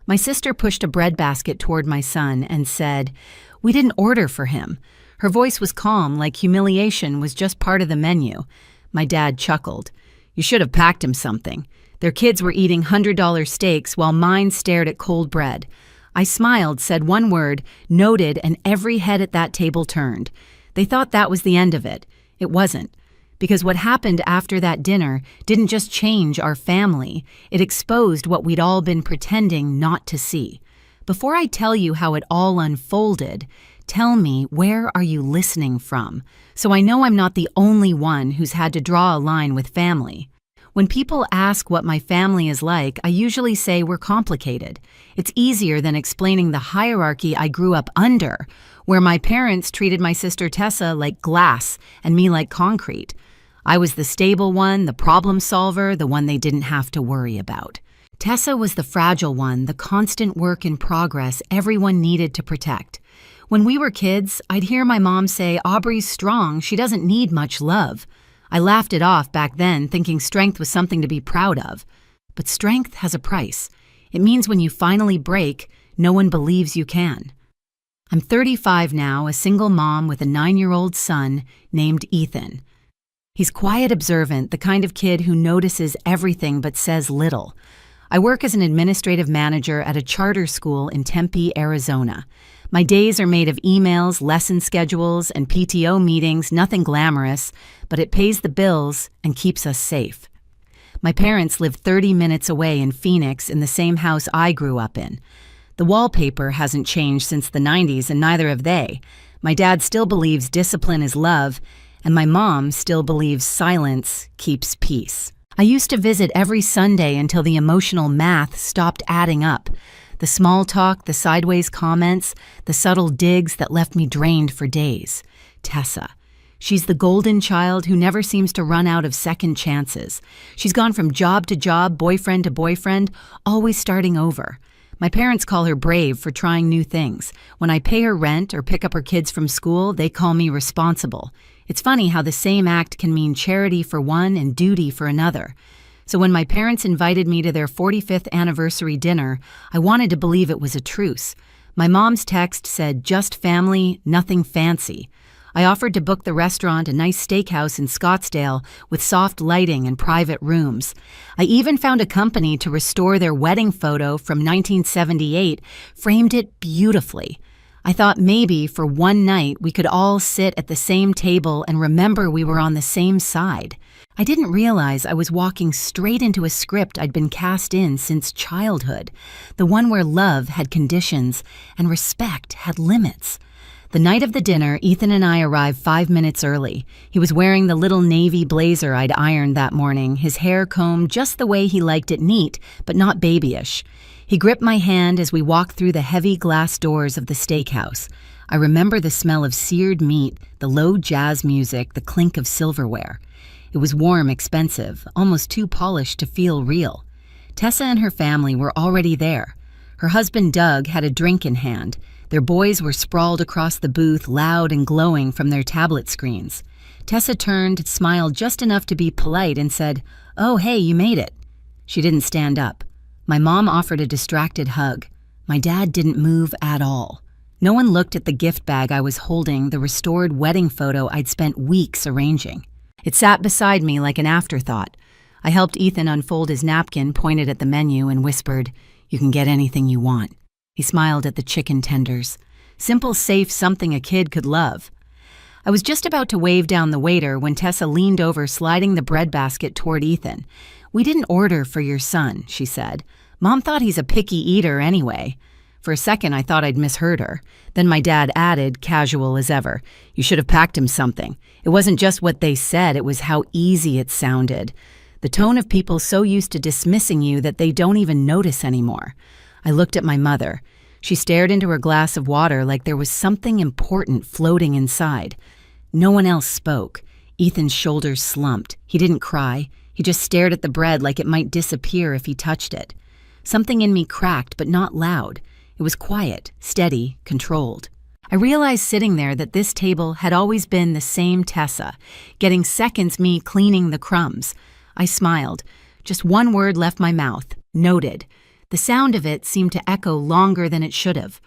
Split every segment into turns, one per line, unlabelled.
My sister pushed a breadbasket toward my son and said, "We didn't order for him." Her voice was calm, like humiliation was just part of the menu. My dad chuckled. "You should have packed him something." Their kids were eating $100 steaks while mine stared at cold bread. I smiled, said one word, noted, and every head at that table turned. They thought that was the end of it. It wasn't. Because what happened after that dinner didn't just change our family, it exposed what we'd all been pretending not to see. Before I tell you how it all unfolded, tell me, where are you listening from? So I know I'm not the only one who's had to draw a line with family. When people ask what my family is like, I usually say we're complicated. It's easier than explaining the hierarchy I grew up under, where my parents treated my sister Tessa like glass and me like concrete. I was the stable one, the problem solver, the one they didn't have to worry about. Tessa was the fragile one, the constant work in progress everyone needed to protect. When we were kids, I'd hear my mom say, "Aubrey's strong, she doesn't need much love." I laughed it off back then, thinking strength was something to be proud of. But strength has a price. It means when you finally break, no one believes you can. I'm 35 now, a single mom with a 9-year-old son named Ethan. He's quiet, observant, the kind of kid who notices everything but says little. I work as an administrative manager at a charter school in Tempe, Arizona. My days are made of emails, lesson schedules, and PTO meetings, nothing glamorous, but it pays the bills and keeps us safe. My parents live 30 minutes away in Phoenix in the same house I grew up in. The wallpaper hasn't changed since the 90s, and neither have they. My dad still believes discipline is love, and my mom still believes silence keeps peace. I used to visit every Sunday until the emotional math stopped adding up. The small talk, the sideways comments, the subtle digs that left me drained for days. Tessa. She's the golden child who never seems to run out of second chances. She's gone from job to job, boyfriend to boyfriend, always starting over. My parents call her brave for trying new things. When I pay her rent or pick up her kids from school, they call me responsible. It's funny how the same act can mean charity for one and duty for another. So when my parents invited me to their 45th anniversary dinner, I wanted to believe it was a truce. My mom's text said, "Just family, nothing fancy." I offered to book the restaurant, a nice steakhouse in Scottsdale with soft lighting and private rooms. I even found a company to restore their wedding photo from 1978, framed it beautifully. I thought maybe for one night we could all sit at the same table and remember we were on the same side. I didn't realize I was walking straight into a script I'd been cast in since childhood, the one where love had conditions and respect had limits. The night of the dinner, Ethan and I arrived 5 minutes early. He was wearing the little navy blazer I'd ironed that morning, his hair combed just the way he liked it, neat, but not babyish. He gripped my hand as we walked through the heavy glass doors of the steakhouse. I remember the smell of seared meat, the low jazz music, the clink of silverware. It was warm, expensive, almost too polished to feel real. Tessa and her family were already there. Her husband, Doug, had a drink in hand. Their boys were sprawled across the booth, loud and glowing from their tablet screens. Tessa turned, smiled just enough to be polite, and said, "Oh, hey, you made it." She didn't stand up. My mom offered a distracted hug. My dad didn't move at all. No one looked at the gift bag I was holding, the restored wedding photo I'd spent weeks arranging. It sat beside me like an afterthought. I helped Ethan unfold his napkin, pointed at the menu, and whispered, "You can get anything you want." He smiled at the chicken tenders. Simple, safe, something a kid could love. I was just about to wave down the waiter when Tessa leaned over, sliding the breadbasket toward Ethan. "We didn't order for your son," she said. "Mom thought he's a picky eater anyway." For a second, I thought I'd misheard her. Then my dad added, casual as ever, "You should have packed him something." It wasn't just what they said, it was how easy it sounded. The tone of people so used to dismissing you that they don't even notice anymore. I looked at my mother. She stared into her glass of water like there was something important floating inside. No one else spoke. Ethan's shoulders slumped. He didn't cry. He just stared at the bread like it might disappear if he touched it. Something in me cracked, but not loud. It was quiet, steady, controlled. I realized sitting there that this table had always been the same Tessa, getting seconds me cleaning the crumbs. I smiled. Just one word left my mouth. Noted. The sound of it seemed to echo longer than it should have.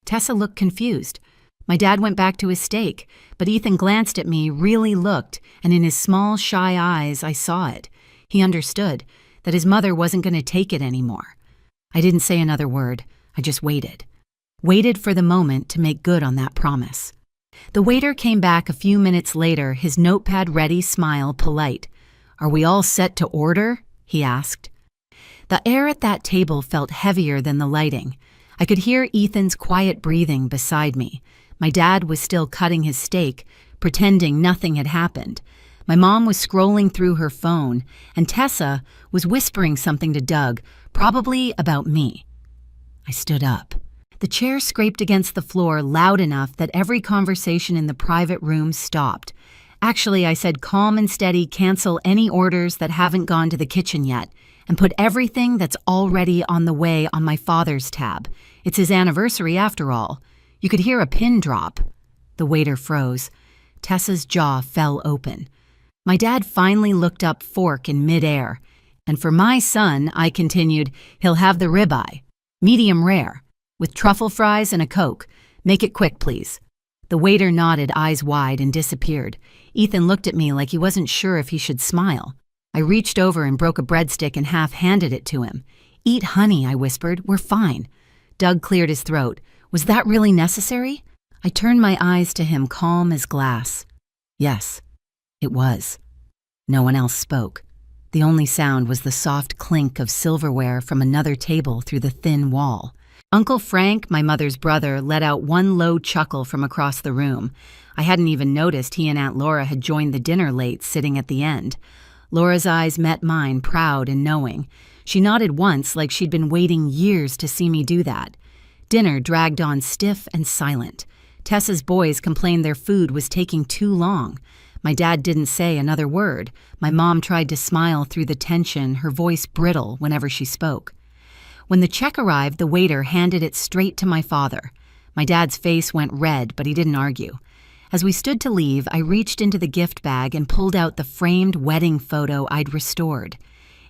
Tessa looked confused. My dad went back to his steak, but Ethan glanced at me, really looked, and in his small, shy eyes, I saw it. He understood that his mother wasn't going to take it anymore. I didn't say another word. I just waited. Waited for the moment to make good on that promise. The waiter came back a few minutes later, his notepad ready, smile polite. "Are we all set to order?" he asked. The air at that table felt heavier than the lighting. I could hear Ethan's quiet breathing beside me. My dad was still cutting his steak, pretending nothing had happened. My mom was scrolling through her phone, and Tessa was whispering something to Doug, probably about me. I stood up. The chair scraped against the floor loud enough that every conversation in the private room stopped. Actually, I said calm and steady, cancel any orders that haven't gone to the kitchen yet, and put everything that's already on the way on my father's tab. It's his anniversary after all. You could hear a pin drop. The waiter froze. Tessa's jaw fell open. My dad finally looked up, fork in midair. "And for my son," I continued, "he'll have the ribeye. Medium rare, with truffle fries and a Coke. Make it quick, please." The waiter nodded, eyes wide, and disappeared. Ethan looked at me like he wasn't sure if he should smile. I reached over and broke a breadstick in half, handed it to him. "Eat, honey," I whispered. "We're fine." Doug cleared his throat. "Was that really necessary?" I turned my eyes to him, calm as glass. Yes, it was. No one else spoke. The only sound was the soft clink of silverware from another table through the thin wall. Uncle Frank, my mother's brother, let out one low chuckle from across the room. I hadn't even noticed he and Aunt Laura had joined the dinner late, sitting at the end. Laura's eyes met mine, proud and knowing. She nodded once, like she'd been waiting years to see me do that. Dinner dragged on stiff and silent. Tessa's boys complained their food was taking too long. My dad didn't say another word. My mom tried to smile through the tension, her voice brittle whenever she spoke. When the check arrived, the waiter handed it straight to my father. My dad's face went red, but he didn't argue. As we stood to leave, I reached into the gift bag and pulled out the framed wedding photo I'd restored.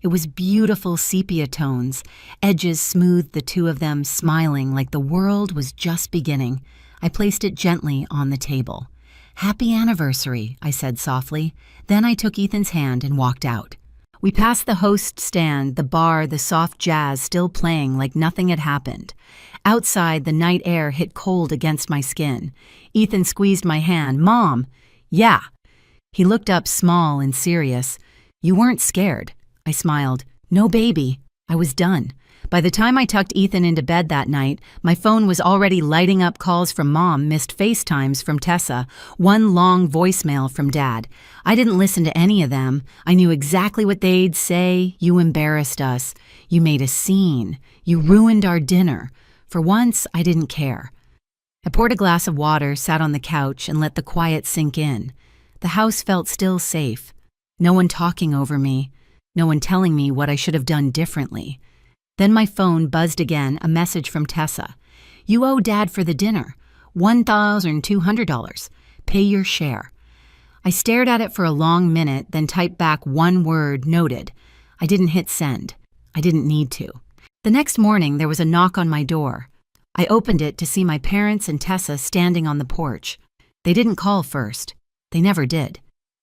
It was beautiful sepia tones. Edges smoothed the two of them, smiling like the world was just beginning. I placed it gently on the table. "Happy anniversary," I said softly. Then I took Ethan's hand and walked out. We passed the host stand, the bar, the soft jazz still playing like nothing had happened. Outside, the night air hit cold against my skin. Ethan squeezed my hand. "Mom." "Yeah." He looked up, small and serious. "You weren't scared." I smiled. "No, baby." I was done. By the time I tucked Ethan into bed that night, my phone was already lighting up calls from Mom, missed FaceTimes from Tessa, one long voicemail from Dad. I didn't listen to any of them. I knew exactly what they'd say. "You embarrassed us. You made a scene. You ruined our dinner." For once, I didn't care. I poured a glass of water, sat on the couch, and let the quiet sink in. The house felt still safe. No one talking over me. No one telling me what I should have done differently. Then my phone buzzed again, a message from Tessa. "You owe Dad for the dinner. $1,200. Pay your share." I stared at it for a long minute, then typed back one word, noted. I didn't hit send. I didn't need to. The next morning, there was a knock on my door. I opened it to see my parents and Tessa standing on the porch. They didn't call first. They never did.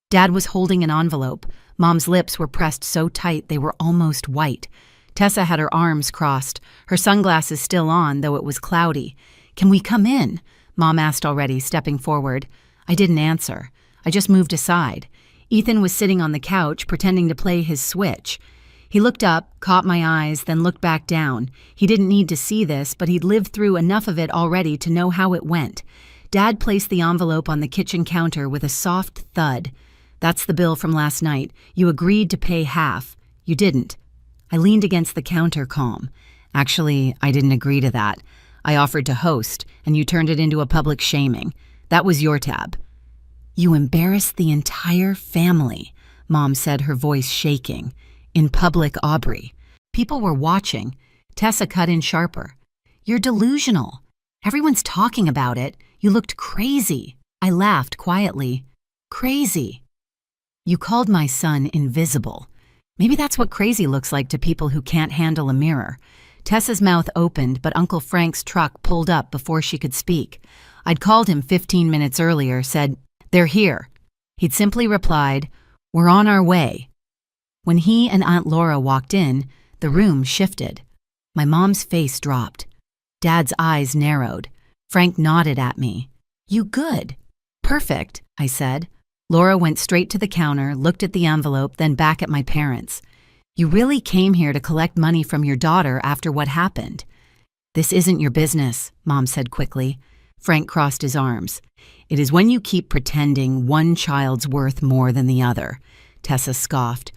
Dad was holding an envelope. Mom's lips were pressed so tight they were almost white. Tessa had her arms crossed, her sunglasses still on, though it was cloudy. "Can we come in?" Mom asked already, stepping forward. I didn't answer. I just moved aside. Ethan was sitting on the couch, pretending to play his Switch. He looked up, caught my eyes, then looked back down. He didn't need to see this, but he'd lived through enough of it already to know how it went. Dad placed the envelope on the kitchen counter with a soft thud. "That's the bill from last night. You agreed to pay half. You didn't." I leaned against the counter, calm. "Actually, I didn't agree to that. I offered to host, and you turned it into a public shaming. That was your tab." "You embarrassed the entire family," Mom said, her voice shaking. "In public, Aubrey. People were watching." Tessa cut in sharper. "You're delusional. Everyone's talking about it. You looked crazy." I laughed quietly. "Crazy." "You called my son invisible. Maybe that's what crazy looks like to people who can't handle a mirror." Tessa's mouth opened, but Uncle Frank's truck pulled up before she could speak. I'd called him 15 minutes earlier, said, "They're here." He'd simply replied, "We're on our way." When he and Aunt Laura walked in, the room shifted. My mom's face dropped. Dad's eyes narrowed. Frank nodded at me. "You good?" "Perfect," I said. Laura went straight to the counter, looked at the envelope, then back at my parents. "You really came here to collect money from your daughter after what happened?" "This isn't your business," Mom said quickly. Frank crossed his arms. "It is when you keep pretending one child's worth more than the other." Tessa scoffed.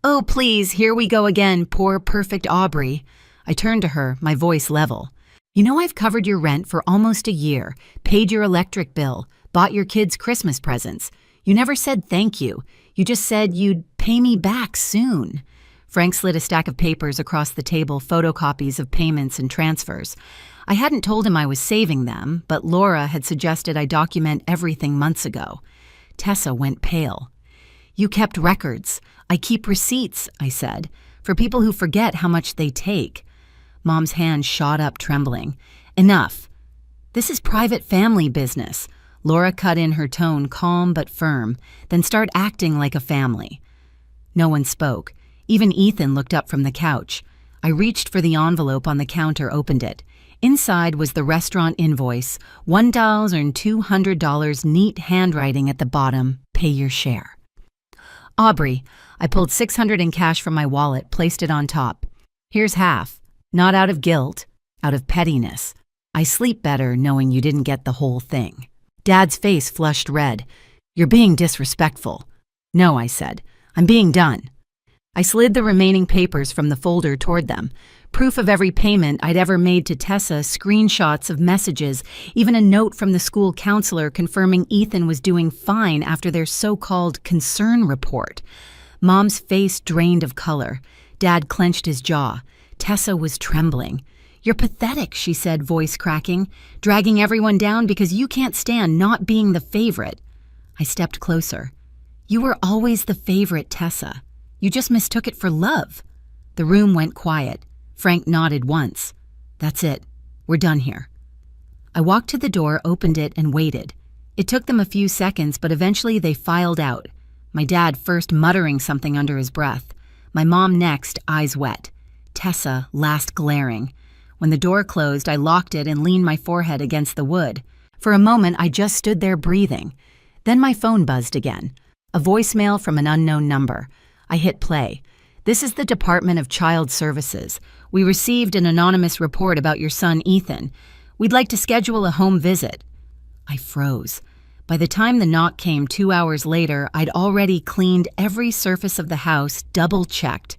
"Oh, please, here we go again, poor perfect Aubrey." I turned to her, my voice level. "You know I've covered your rent for almost a year, paid your electric bill, bought your kids Christmas presents. You never said thank you. You just said you'd pay me back soon." Frank slid a stack of papers across the table, photocopies of payments and transfers. I hadn't told him I was saving them, but Laura had suggested I document everything months ago. Tessa went pale. "You kept records. I keep receipts," I said, "for people who forget how much they take." Mom's hand shot up, trembling. "Enough. This is private family business." Laura cut in, her tone calm but firm, "Then start acting like a family." No one spoke. Even Ethan looked up from the couch. I reached for the envelope on the counter, opened it. Inside was the restaurant invoice, $1,200, neat handwriting at the bottom, "Pay your share." "Aubrey," I pulled $600 in cash from my wallet, placed it on top. "Here's half. Not out of guilt, out of pettiness. I sleep better knowing you didn't get the whole thing." Dad's face flushed red. "You're being disrespectful." "No," I said. "I'm being done." I slid the remaining papers from the folder toward them. Proof of every payment I'd ever made to Tessa, screenshots of messages, even a note from the school counselor confirming Ethan was doing fine after their so-called concern report. Mom's face drained of color. Dad clenched his jaw. Tessa was trembling. "You're pathetic," she said, voice cracking, "dragging everyone down because you can't stand not being the favorite." I stepped closer. "You were always the favorite, Tessa. You just mistook it for love." The room went quiet. Frank nodded once. "That's it. We're done here." I walked to the door, opened it, and waited. It took them a few seconds, but eventually they filed out. My dad first muttering something under his breath. My mom next, eyes wet. Tessa last glaring. When the door closed, I locked it and leaned my forehead against the wood. For a moment, I just stood there breathing. Then my phone buzzed again. A voicemail from an unknown number. I hit play. "This is the Department of Child Services. We received an anonymous report about your son, Ethan. We'd like to schedule a home visit." I froze. By the time the knock came 2 hours later, I'd already cleaned every surface of the house, double-checked.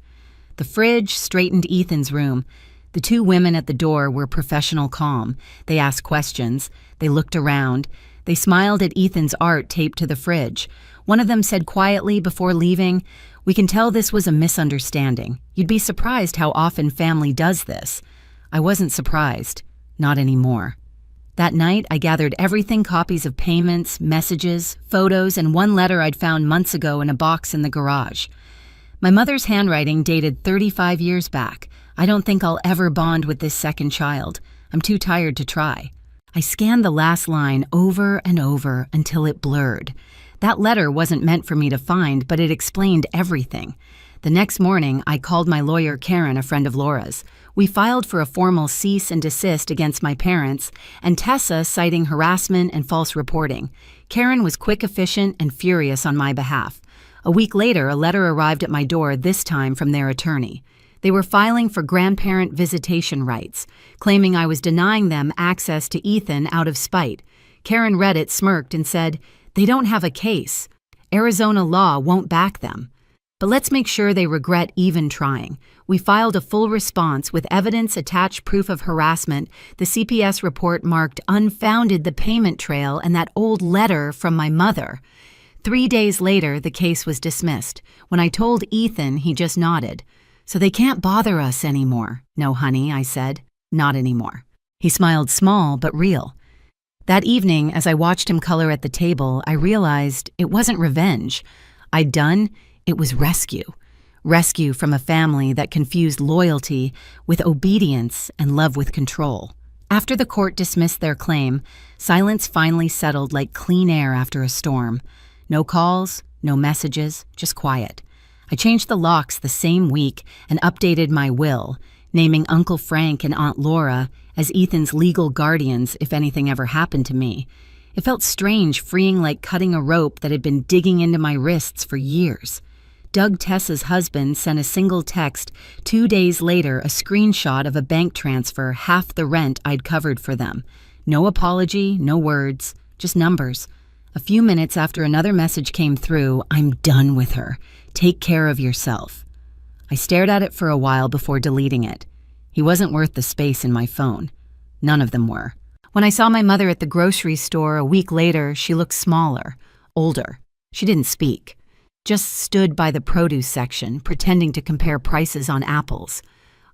The fridge straightened Ethan's room. The two women at the door were professional calm. They asked questions. They looked around. They smiled at Ethan's art taped to the fridge. One of them said quietly before leaving, "We can tell this was a misunderstanding. You'd be surprised how often family does this." I wasn't surprised. Not anymore. That night, I gathered everything, copies of payments, messages, photos, and one letter I'd found months ago in a box in the garage. My mother's handwriting dated 35 years back. I don't think I'll ever bond with this second child. I'm too tired to try. I scanned the last line over and over until it blurred. That letter wasn't meant for me to find, but it explained everything. The next morning, I called my lawyer, Karen, a friend of Laura's. We filed for a formal cease and desist against my parents, and Tessa citing harassment and false reporting. Karen was quick, efficient, and furious on my behalf. A week later, a letter arrived at my door, this time from their attorney. They were filing for grandparent visitation rights, claiming I was denying them access to Ethan out of spite. Karen read it, smirked, and said, "They don't have a case. Arizona law won't back them. But let's make sure they regret even trying." We filed a full response with evidence, attached proof of harassment. The CPS report marked unfounded the payment trail and that old letter from my mother. 3 days later, the case was dismissed. When I told Ethan, he just nodded. "So they can't bother us anymore." "No, honey," I said. "Not anymore." He smiled, small but real. That evening, as I watched him color at the table, I realized it wasn't revenge. It was rescue. rescue from a family that confused loyalty with obedience and love with control. After the court dismissed their claim, silence finally settled like clean air after a storm. No calls, no messages, just quiet. I changed the locks the same week and updated my will, naming Uncle Frank and Aunt Laura as Ethan's legal guardians if anything ever happened to me. It felt strange, freeing like cutting a rope that had been digging into my wrists for years. Doug Tessa's husband sent a single text 2 days later, a screenshot of a bank transfer, half the rent I'd covered for them. No apology, no words, just numbers. A few minutes after another message came through, "I'm done with her. Take care of yourself." I stared at it for a while before deleting it. He wasn't worth the space in my phone. None of them were. When I saw my mother at the grocery store a week later, she looked smaller, older. She didn't speak. Just stood by the produce section, pretending to compare prices on apples.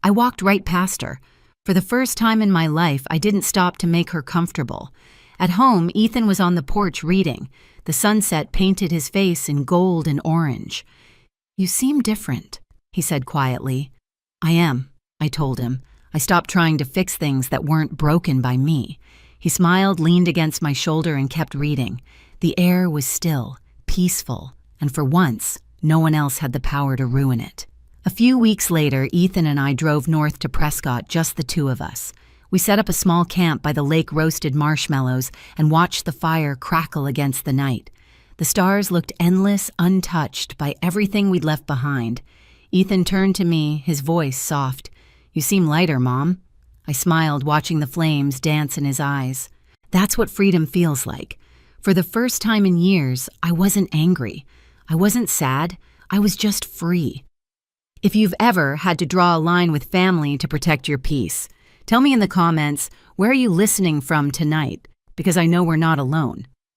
I walked right past her. For the first time in my life, I didn't stop to make her comfortable. At home, Ethan was on the porch reading. The sunset painted his face in gold and orange. "You seem different," he said quietly. "I am," I told him. I stopped trying to fix things that weren't broken by me. He smiled, leaned against my shoulder, and kept reading. The air was still, peaceful, and for once, no one else had the power to ruin it. A few weeks later, Ethan and I drove north to Prescott, just the two of us. We set up a small camp by the lake, roasted marshmallows, and watched the fire crackle against the night. The stars looked endless, untouched by everything we'd left behind. Ethan turned to me, his voice soft. "You seem lighter, Mom." I smiled, watching the flames dance in his eyes. That's what freedom feels like. For the first time in years, I wasn't angry. I wasn't sad. I was just free. If you've ever had to draw a line with family to protect your peace, tell me in the comments, where are you listening from tonight? Because I know we're not alone.